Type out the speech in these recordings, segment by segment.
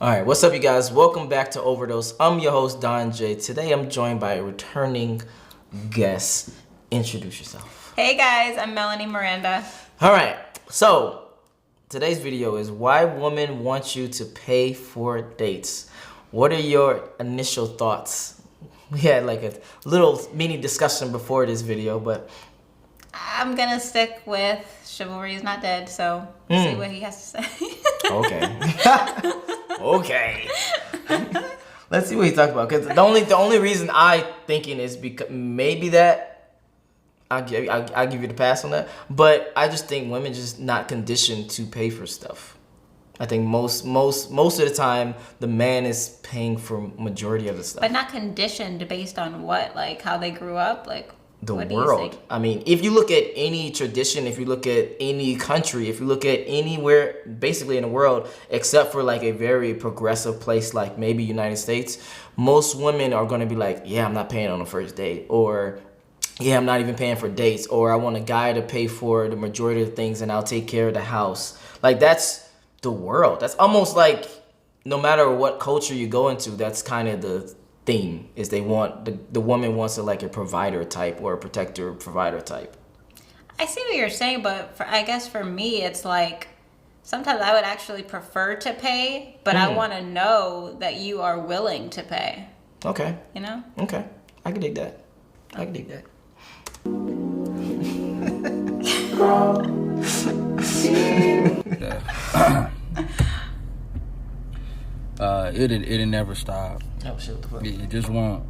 All right, what's up, you guys? Welcome back to Overdose. I'm your host, Don Jaye. Today, I'm joined by a returning guest. Introduce yourself. Hey guys, I'm Melanie Miranda. All right, so today's video is why women want you to pay for dates. What are your initial thoughts? We had like a little mini discussion before this video, but I'm gonna stick with chivalry is not dead, so see what he has to say. okay. Okay. Let's see what he talked about. Because the only reason I thinking is because maybe that I'll give you the pass on that. But I just think women just not conditioned to pay for stuff. I think most of the time the man is paying for majority of the stuff. But not conditioned based on what, like how they grew up, like the what world. I mean, if you look at any tradition, if you look at any country, if you look at anywhere basically in the world, except for like a very progressive place like maybe United States, most women are going to be like, yeah, I'm not paying on the first date, or yeah, I'm not even paying for dates, or I want a guy to pay for the majority of the things and I'll take care of the house. Like that's the world. That's almost like no matter what culture you go into, that's kind of the theme is they want the woman wants a provider type or a protector provider type. I see what you're saying, but I guess for me it's like sometimes I would actually prefer to pay, but I want to know that you are willing to pay. Okay. You know? Okay. I can dig that. I can dig that. It'll never stop. Oh shit, what the fuck? It just won't.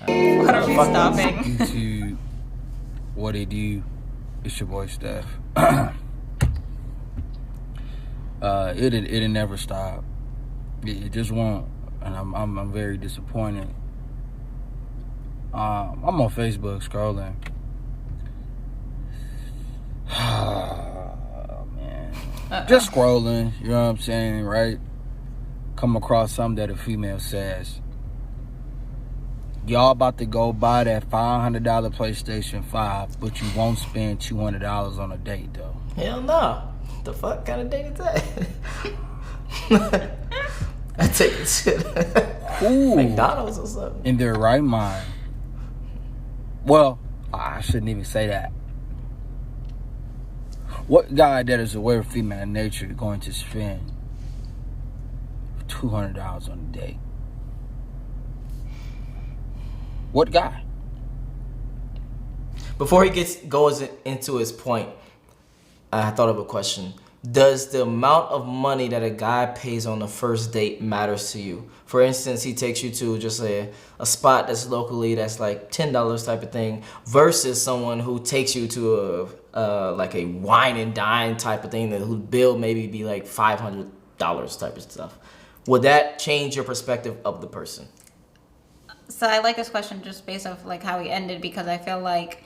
What are we stopping? YouTube, what it do? It's your boy Steph. It'll never stop. It just won't, and I'm very disappointed. I'm on Facebook scrolling. Oh man, just scrolling. You know what I'm saying, right? Come across something that a female says. Y'all about to go buy that $500 PlayStation 5, but you won't spend $200 on a date though. Hell no. The fuck kind of date is that? I take it to McDonald's or something. In their right mind. Well, I shouldn't even say that. What guy that is aware of female nature is going to spend $200 on a date? What guy? Before he goes into his point, I thought of a question. Does the amount of money that a guy pays on the first date matters to you? For instance, he takes you to just a spot that's locally that's like $10 type of thing versus someone who takes you to like a wine and dine type of thing that whose bill maybe be like $500 type of stuff. Would that change your perspective of the person? So I like this question just based off like how he ended, because I feel like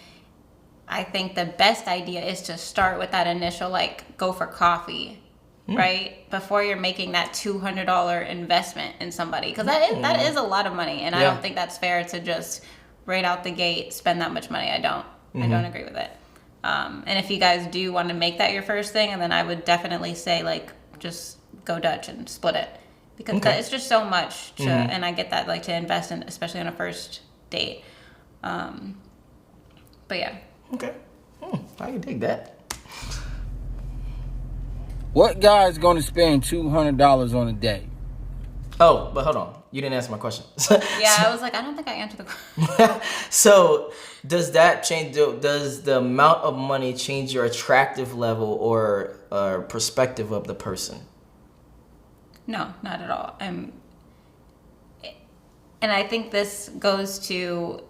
I think the best idea is to start with that initial like go for coffee, right? Before you're making that $200 investment in somebody, because that is a lot of money, and I don't think that's fair to just right out the gate spend that much money. I don't agree with it. And if you guys do want to make that your first thing, and then I would definitely say like just go Dutch and split it, because it's just so much to, and I get that, like to invest in, especially on a first date. But yeah. Okay. I can dig that. What guy is going to spend $200 on a date? Oh, but hold on. You didn't answer my question. Yeah, I was like, I don't think I answered the question. So, does that change? Does the amount of money change your attractive level or perspective of the person? No, not at all. And I think this goes to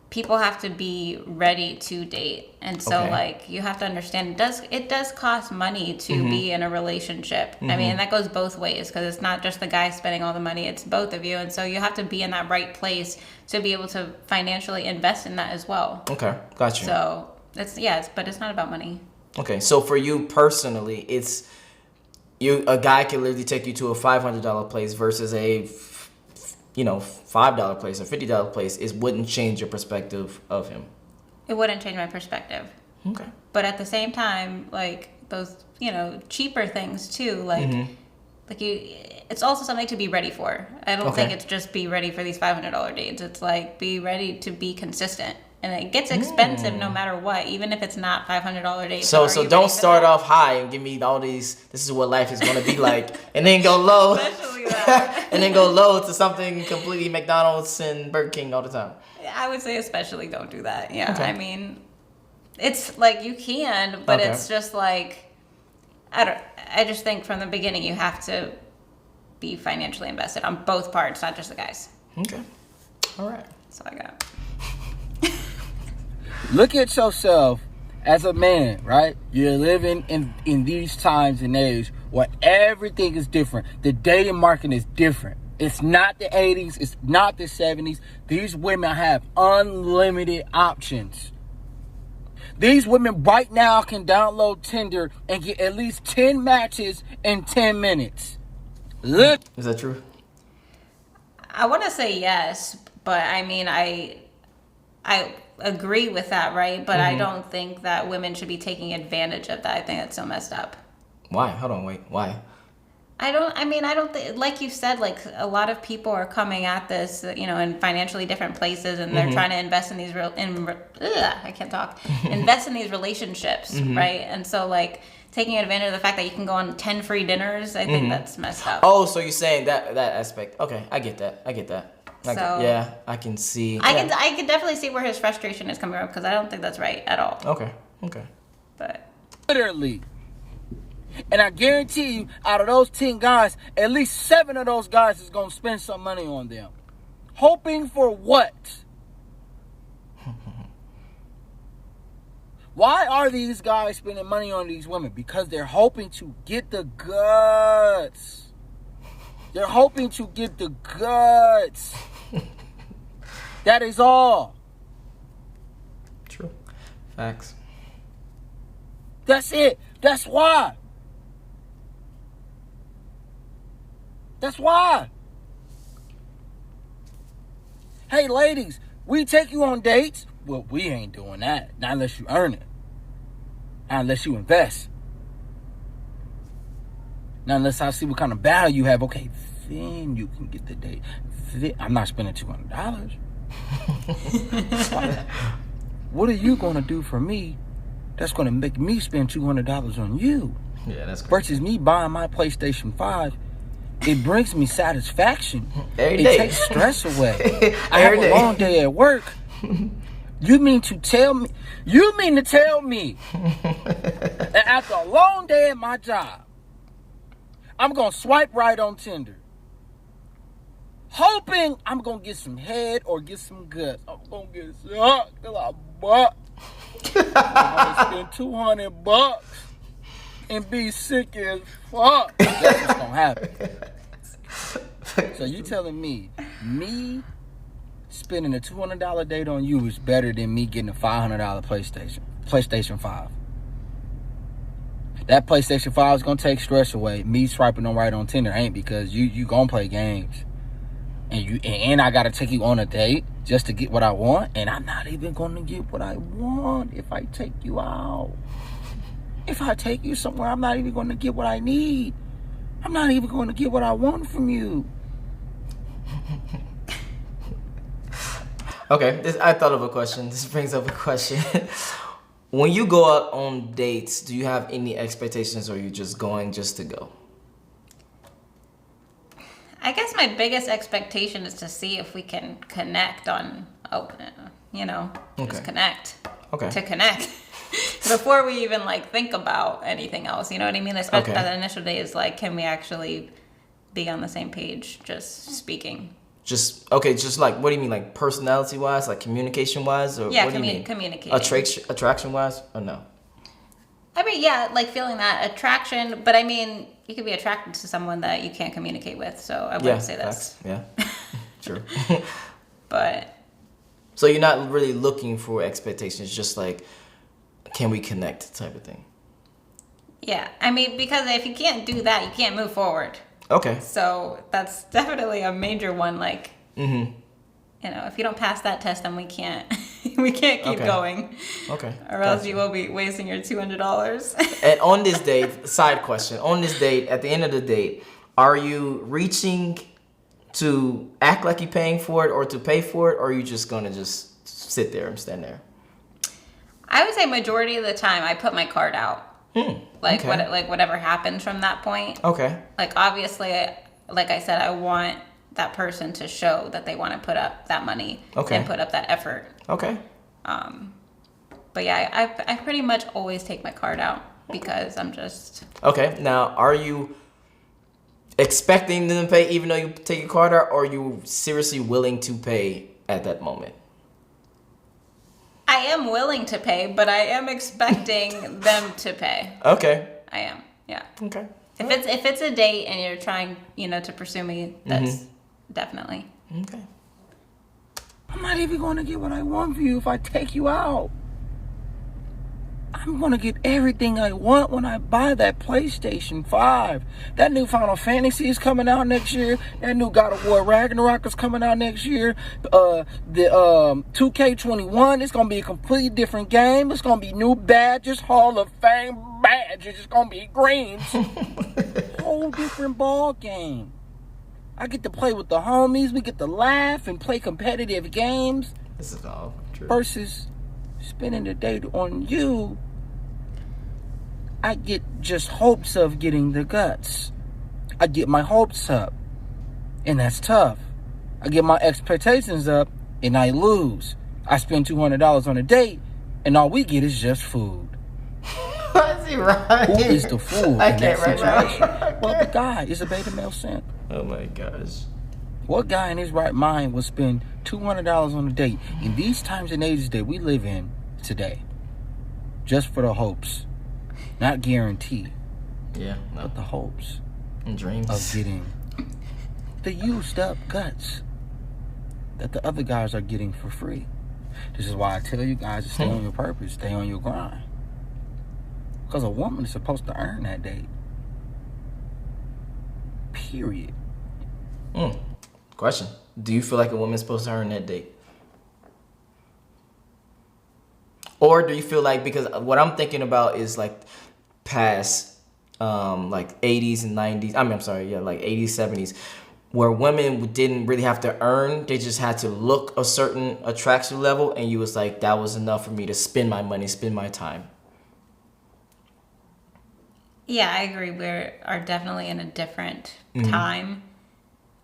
people have to be ready to date, and so like you have to understand it does cost money to be in a relationship. I mean, and that goes both ways, because it's not just the guy spending all the money, it's both of you, and so you have to be in that right place to be able to financially invest in that as well. Okay, got you. So but it's not about money. Okay, so for you personally, it's a guy can literally take you to a $500 place versus a $5 place or $50 place. It wouldn't change your perspective of him. It wouldn't change my perspective. Okay. But at the same time, like, those, cheaper things too. Like, it's also something to be ready for. I don't think it's just be ready for these $500 dates. It's like be ready to be consistent. And it gets expensive no matter what, even if it's not $500 dates. So don't start off high and give me all these, this is what life is going to be like, and then go low. Especially that. And then go low to something completely McDonald's and Burger King all the time. I would say especially don't do that. Yeah, Okay. I mean, it's like you can, but it's just like, I just think from the beginning you have to be financially invested on both parts, not just the guys. Okay. All right. That's all I got. Look at yourself as a man, right? You're living in these times and age where everything is different. The dating market is different. It's not the 80s. It's not the 70s. These women have unlimited options. These women right now can download Tinder and get at least 10 matches in 10 minutes. Look. Is that true? I want to say yes, but I mean, I agree with that, right? But I don't think that women should be taking advantage of that. I think that's so messed up. Why? Hold on, wait. Why? I don't think, like you said, like a lot of people are coming at this, in financially different places, and they're trying to invest in these invest in these relationships, right? And so like taking advantage of the fact that you can go on 10 free dinners, I think that's messed up. Oh, so you're saying that aspect. Okay, I get that. So, yeah, I can see. I can definitely see where his frustration is coming from, because I don't think that's right at all. Okay. But Literally. And I guarantee you, out of those 10 guys, at least 7 of those guys is going to spend some money on them. Hoping for what? Why are these guys spending money on these women? Because they're hoping to get the guts. They're hoping to get the guts. That is all. True. Facts. That's it. That's why. That's why. Hey, ladies, we take you on dates. Well, we ain't doing that. Not unless you earn it. Not unless you invest. Not unless I see what kind of value you have. Okay, then you can get the date. I'm not spending $200. What are you going to do for me that's going to make me spend $200 on you? Yeah, that's crazy. Versus me buying my PlayStation 5. It brings me satisfaction. Every it day. takes stress away. I have a long day at work. You mean to tell me that after a long day at my job, I'm going to swipe right on Tinder, hoping I'm going to get some head or get some guts. I'm going to get sucked till I butt. I'm going to spend $200 and be sick as fuck. That's what's going to happen. So you telling me spending a $200 date on you is better than me getting a $500 PlayStation 5. That PlayStation 5 is going to take stress away. Me swiping on right on Tinder ain't, because you going to play games. And I got to take you on a date just to get what I want. And I'm not even going to get what I want if I take you out. If I take you somewhere, I'm not even going to get what I need. I'm not even going to get what I want from you. Okay, I thought of a question. This brings up a question. When you go out on dates, do you have any expectations, or are you just going just to go? I guess my biggest expectation is to see if we can connect on, just connect. Okay. To connect. Before we even think about anything else, you know what I mean? Especially that initial day is can we actually be on the same page, just speaking? What do you mean, personality wise, communication wise, or yeah, what do you mean? Communicating. Attraction wise, or no? I mean, yeah, feeling that attraction, but I mean, you could be attracted to someone that you can't communicate with, so I wouldn't say that's. Yeah, true. But. So you're not really looking for expectations, just can we connect type of thing? Yeah, I mean, because if you can't do that, you can't move forward. Okay. So that's definitely a major one. If you don't pass that test, then we can't we can't keep Okay. going, Okay. or else Gotcha. you will be wasting your $200. And on this date, side question. On this date, at the end of the date, are you reaching to act like you're paying for it or to pay for it, or are you just gonna just sit there and stand there? I would say majority of the time I put my card out. Like okay. whatever happens from that point. Okay. Like obviously, like I said, I want that person to show that they want to put up that money Okay. and put up that effort. Okay. But yeah, I pretty much always take my card out because I'm just. Okay. Now, are you expecting them to pay even though you take your card out, or are you seriously willing to pay at that moment? I am willing to pay, but I am expecting them to pay. Okay. I am, yeah. Okay. If it's a date and you're trying, to pursue me, that's definitely. Okay. I'm not even going to get what I want for you if I take you out. I'm going to get everything I want when I buy that PlayStation 5. That new Final Fantasy is coming out next year. That new God of War Ragnarok is coming out next year. The 2K21 is going to be a completely different game. It's going to be new badges, Hall of Fame badges. It's going to be greens. Whole different ball game. I get to play with the homies. We get to laugh and play competitive games. This is all true. Versus spending the day on you. I get just hopes of getting the guts. I get my hopes up, and that's tough. I get my expectations up, and I lose. I spend $200 on a date, and all we get is just food. Is he right? Who is the fool I in can't that write situation? that. Well, the guy is a beta male simp. Oh my gosh. What guy in his right mind would spend $200 on a date in these times and ages that we live in today, just for the hopes, not guarantee, Yeah. No. but the hopes And dreams. of getting the used up guts that the other guys are getting for free. This is why I tell you guys to stay on your purpose, stay on your grind, because a woman is supposed to earn that date. Period. Question. Do you feel like a woman's supposed to earn that date? Or do you feel like, because what I'm thinking about is like past like 80s and 90s. I'm sorry, yeah, like 80s, 70s, where women didn't really have to earn. They just had to look a certain attraction level, and you was like, that was enough for me to spend my money, spend my time. Yeah, I agree. We are definitely in a different time.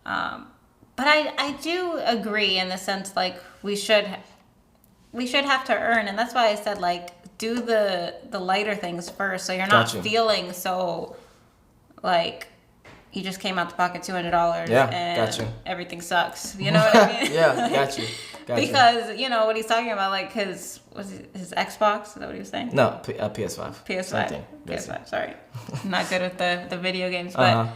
But I do agree in the sense like we should have to earn, and that's why I said like do the lighter things first, so you're not Gotcha. feeling so like you just came out the pocket $200 Yeah, and gotcha. everything sucks. You know what I mean? Yeah, got you. Because what he's talking about, like his Xbox. Is that what he was saying? No, PS5. Same PS5. thing. PS5. Sorry, I'm not good with the video games, but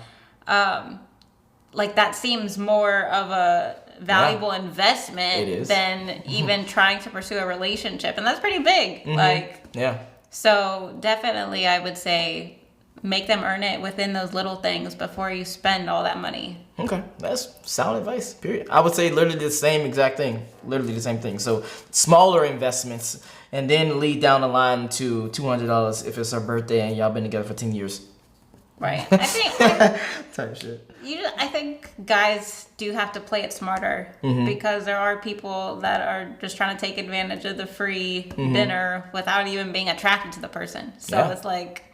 like that seems more of a valuable investment It is. than even trying to pursue a relationship, and that's pretty big. Like, Yeah. so definitely, I would say make them earn it within those little things before you spend all that money. Okay, that's sound advice, period. I would say literally the same exact thing. Literally the same thing. So smaller investments, and then lead down the line to $200 if it's her birthday and y'all been together for 10 years. Right. I think Type shit. I think guys do have to play it smarter because there are people that are just trying to take advantage of the free dinner without even being attracted to the person. So Yeah. it's like,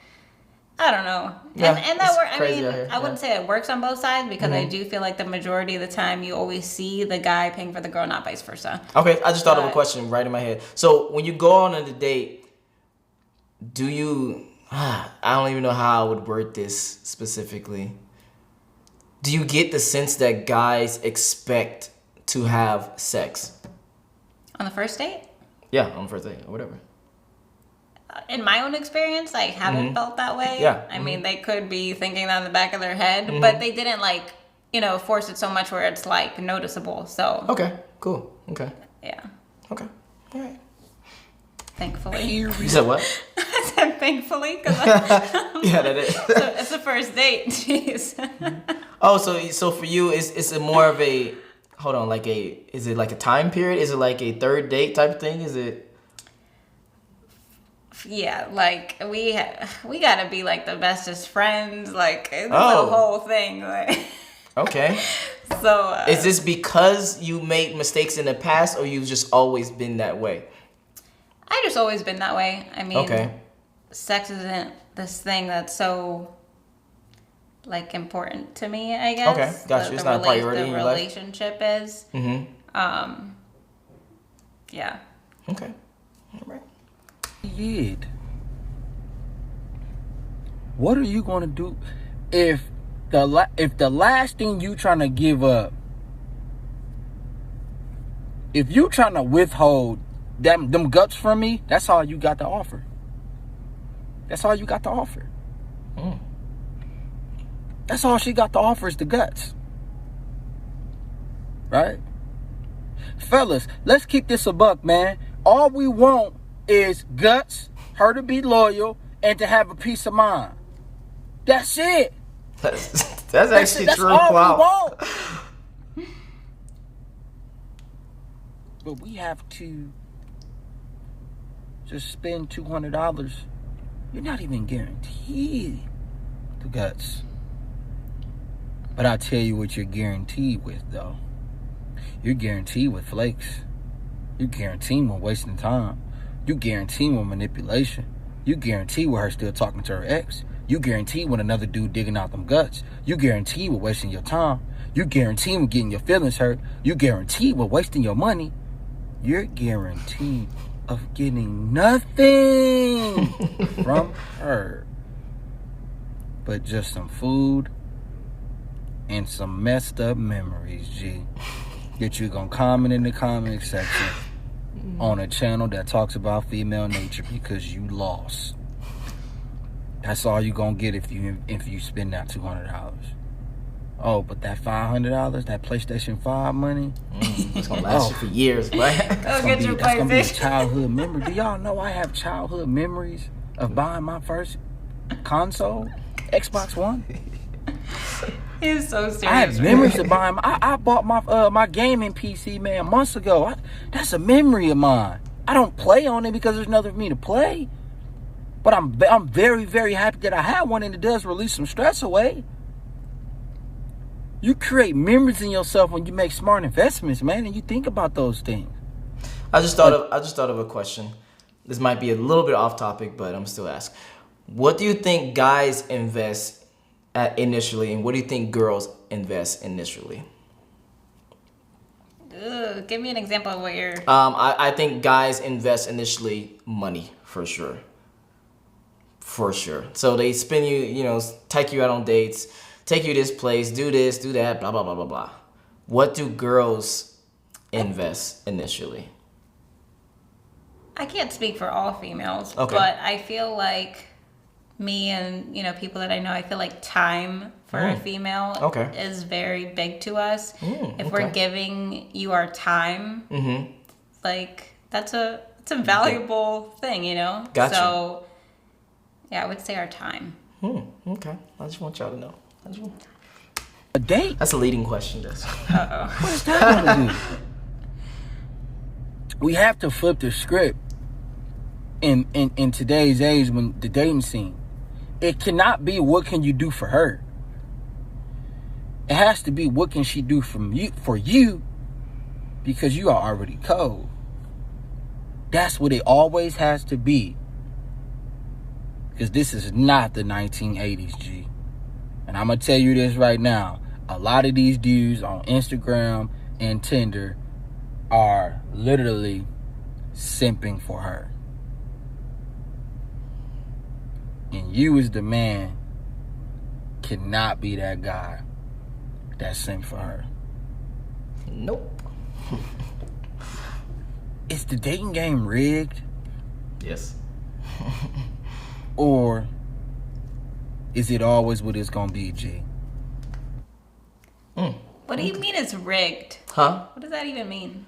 I don't know. Yeah, And that it's works. I crazy mean, out here. I wouldn't say it works on both sides because I do feel like the majority of the time you always see the guy paying for the girl, not vice versa. Okay, I just thought of a But- question right in my head. So when you go on a date, do you... I don't even know how I would word this specifically. Do you get the sense that guys expect to have sex? On the first date? Yeah, on the first date or whatever. In my own experience, I haven't felt that way. Yeah. I mean, they could be thinking that in the back of their head, but they didn't force it so much where it's like noticeable. So Okay, cool. Okay, yeah, okay. All right. thankfully. You said what? I said thankfully because Yeah, that is. it's the first date. Jeez. Oh, so for you, it's a more of a hold on, is it like a time period? Is it like a third date type thing? Is it? Yeah, like we gotta be like the bestest friends. Like it's a Oh. whole thing. Like Okay. so. Is this because you made mistakes in the past, or you've just always been that way? I just always been that way. I mean, Okay. sex isn't this thing that's so like important to me. I guess. Okay, got you. It's not a priority in your life? relationship is. Mm-hmm. Yeah. Okay. All right. Yet, what are you gonna do if the last thing you trying to give up, if you trying to withhold them guts from me, that's all you got to offer. That's all you got to offer. Mm. That's all she got to offer is the guts. Right? Fellas, let's keep this a buck, man. All we want is guts, her to be loyal, and to have a peace of mind. That's it. That's That's actually it. That's true. all Wow. we want. But we have to just spend $200. You're not even guaranteed the guts. But I'll tell you what you're guaranteed with, though. You're guaranteed with flakes. You're guaranteed with wasting time. You guaranteed with manipulation. You guaranteed with her still talking to her ex. You guaranteed with another dude digging out them guts. You guaranteed with wasting your time. You guaranteed with getting your feelings hurt. You guaranteed with wasting your money. You're guaranteed of getting nothing from her but just some food and some messed up memories, G, that you're gonna comment in the comment section on a channel that talks about female nature because you lost. That's all you gonna get if you spend that $200. Oh, but that $500, that PlayStation 5 money, It's gonna last you for years, but Go get your that's gonna be a PlayStation. childhood memory. Do y'all know I have childhood memories of buying my first console, Xbox One? He's so serious. I have memories of buying. I bought my gaming PC, man, months ago. That's a memory of mine. I don't play on it because there's nothing for me to play. But I'm very, very happy that I have one, and it does release some stress away. You create memories in yourself when you make smart investments, man, and you think about those things. I just thought of a question. This might be a little bit off topic, but I'm still asking. What do you think guys invest initially, and what do you think girls invest initially? Ugh, give me an example of what you're. I think guys invest initially money for sure. For sure. So they spend take you out on dates, take you to this place, do this, do that, blah blah blah blah blah. What do girls invest initially? I can't speak for all females, Okay. but I feel like me and people that I know, I feel like time for a female Okay. is very big to us. If we're okay. giving you our time, like it's a valuable thing, Gotcha. So yeah, I would say our time. Okay. I just want y'all to know. A date? That's a leading question. That's What is that gonna do? We have to flip the script in today's age when the dating scene. It cannot be what can you do for her. It has to be what can she do for you because you are already cold. That's what it always has to be. Because this is not the 1980s, G. And I'm going to tell you this right now. A lot of these dudes on Instagram and Tinder are literally simping for her. And you as the man cannot be that guy that simp for her. nope. Is the dating game rigged? Yes. Or is it always what it's going to be, G? What do you mean it's rigged? Huh? What does that even mean?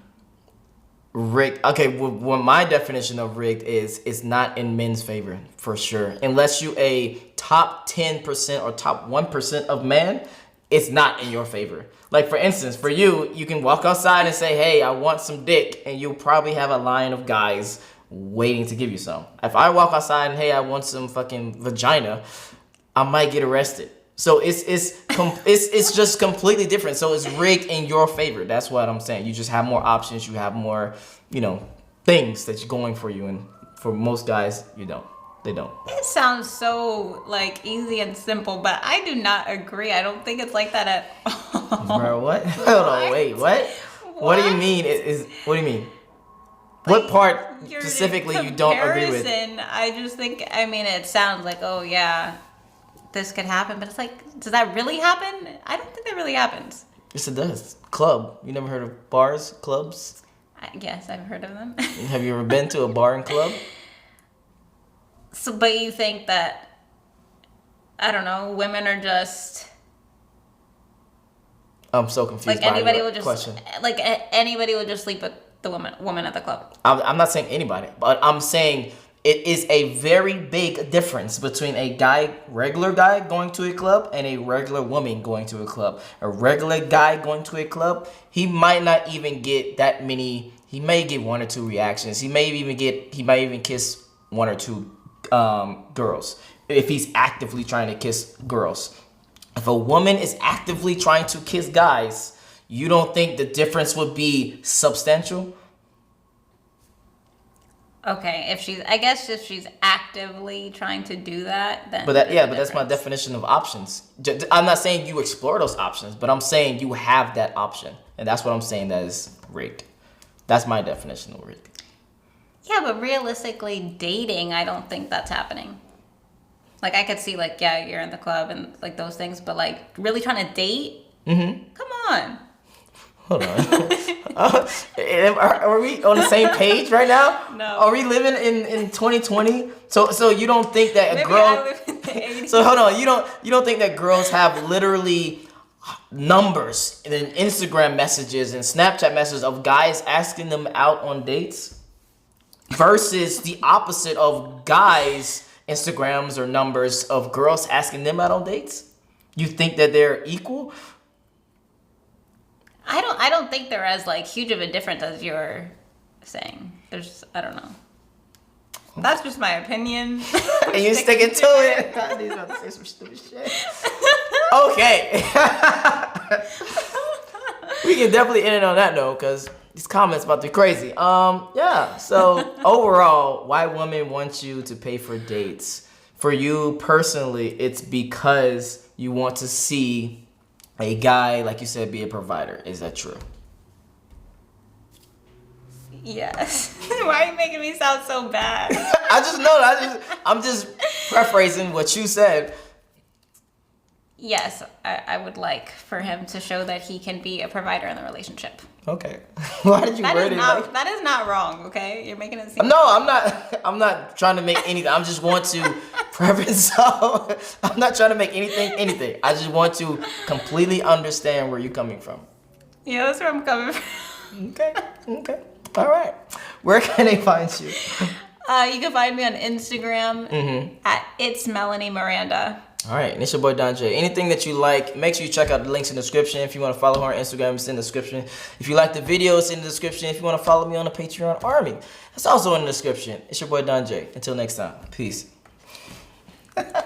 Rigged. Okay, well, my definition of rigged is it's not in men's favor for sure. Unless you a top 10% or top 1% of man, it's not in your favor. Like, for instance, for you, you can walk outside and say, hey, I want some dick, and you'll probably have a line of guys waiting to give you some. If I walk outside and, hey, I want some fucking vagina, I might get arrested. So it's just completely different. So it's rigged in your favor. That's what I'm saying. You just have more options. You have more, things that's going for you. And for most guys, you don't. They don't. It sounds so like easy and simple, but I do not agree. I don't think it's like that at all. Bro, what? Hold on, wait, what? What do you mean? What do you mean? What part specifically you don't agree with? I just think, it sounds like, oh yeah, this could happen, but it's like, does that really happen? I don't think that really happens. Yes, it does. Club. You never heard of bars, clubs? Yes, I've heard of them. Have you ever been to a bar and club? So, but you think that, I don't know, women are just... I'm so confused like by anybody your will just question. Like anybody will just sleep with the woman at the club. I'm not saying anybody, but I'm saying it is a very big difference between a regular guy going to a club and a regular woman going to a club. A regular guy going to a club, he might not even get that many. He may get one or two reactions. He might even kiss one or two girls if he's actively trying to kiss girls. If a woman is actively trying to kiss guys, you don't think the difference would be substantial? Okay, if she's actively trying to do that, then. But that's my definition of options. I'm not saying you explore those options, but I'm saying you have that option, and that's what I'm saying that is rigged. That's my definition of rigged. Yeah, but realistically, dating, I don't think that's happening. Like, I could see, like, yeah, you're in the club and, like, those things, but, like, really trying to date? Mm-hmm. Come on. Hold on. Are we on the same page right now? No. Are we living in 2020? So you don't think that Maybe girl... I live in the 80s. So hold on. You don't think that girls have literally numbers and Instagram messages and Snapchat messages of guys asking them out on dates versus the opposite of guys' Instagrams or numbers of girls asking them out on dates? You think that they're equal? I don't think they're as, like, huge of a difference as you're saying. I don't know. That's just my opinion. And you're sticking to it. God, he's about to say some stupid shit. Okay. We can definitely end it on that note because these comments about to be crazy. Yeah. So overall, why women want you to pay for dates? For you personally, it's because you want to see a guy, like you said, be a provider. Is that true? Yes. Why are you making me sound so bad? I'm just paraphrasing what you said. Yes, I would like for him to show that he can be a provider in the relationship. Okay. Why did you word it like? That is not wrong, okay? You're making it seem... No, I'm not trying to make anything. I just want to preface. So I'm not trying to make anything. I just want to completely understand where you're coming from. Yeah, that's where I'm coming from. Okay. All right. Where can they find you? You can find me on Instagram at It's Melanie Miranda. All right, and it's your boy Don Jaye. Anything that you like, make sure you check out the links in the description. If you want to follow her on Instagram, it's in the description. If you like the video, it's in the description. If you want to follow me on the Patreon Army, it's also in the description. It's your boy Don Jaye. Until next time, peace.